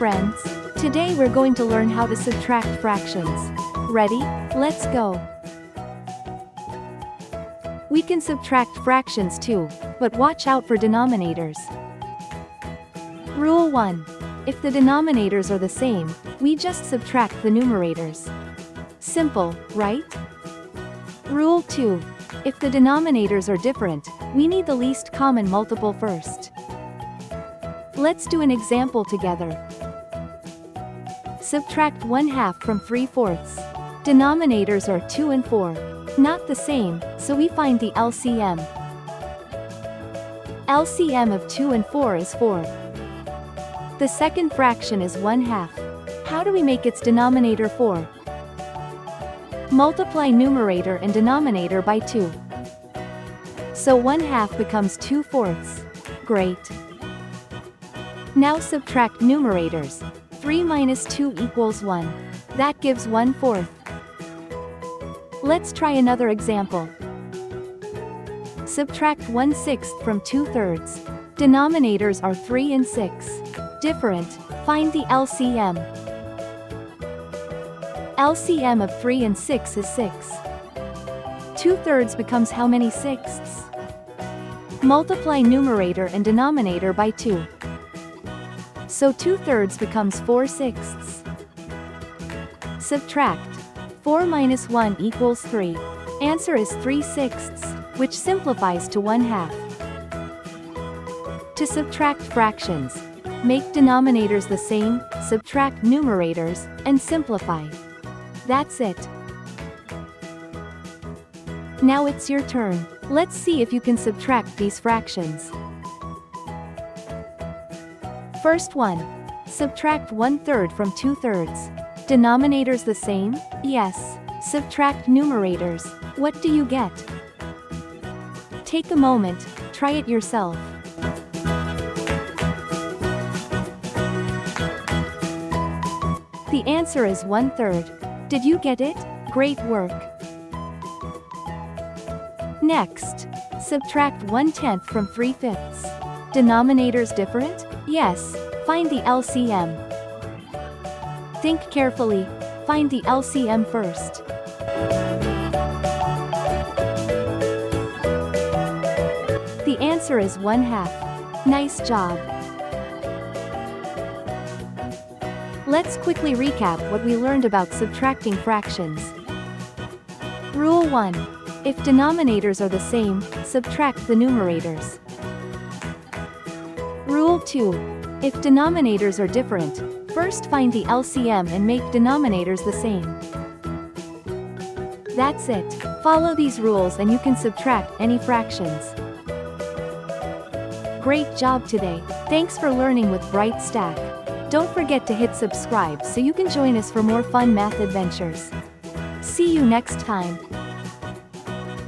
friends! Today we're going to learn how to subtract fractions. Ready? Let's go! We can subtract fractions too, but watch out for denominators. Rule 1. If the denominators are the same, we just subtract the numerators. Simple, right? Rule 2. If the denominators are different, we need the least common multiple first. Let's do an example together. Subtract 1/2 from 3/4. Denominators are 2 and 4. Not the same, so we find the LCM. LCM of 2 and 4 is 4. The second fraction is 1/2. How do we make its denominator 4? Multiply numerator and denominator by 2. So 1/2 becomes 2/4. Great. Now subtract numerators. 3 minus 2 equals 1. That gives 1/4. Let's try another example. Subtract 1/6 from 2/3. Denominators are 3 and 6. Different. Find the LCM. LCM of 3 and 6 is 6. 2/3 becomes how many sixths? Multiply numerator and denominator by 2. So 2/3 becomes 4/6. Subtract. 4 minus 1 equals 3. Answer is 3/6, which simplifies to 1/2. To subtract fractions, make denominators the same, subtract numerators, and simplify. That's it. Now it's your turn. Let's see if you can subtract these fractions. First one. Subtract 1/3 from 2/3. Denominators the same? Yes. Subtract numerators. What do you get? Take a moment, try it yourself. The answer is 1/3. Did you get it? Great work. Next, subtract 1/10 from 3/5. Denominators different? Yes. Find the LCM. Think carefully. Find the LCM first. The answer is 1/2. Nice job. Let's quickly recap what we learned about subtracting fractions. Rule 1. If denominators are the same, subtract the numerators. Rule 2. If denominators are different, first find the LCM and make denominators the same. That's it. Follow these rules and you can subtract any fractions. Great job today. Thanks for learning with Bright Stack. Don't forget to hit subscribe so you can join us for more fun math adventures. See you next time.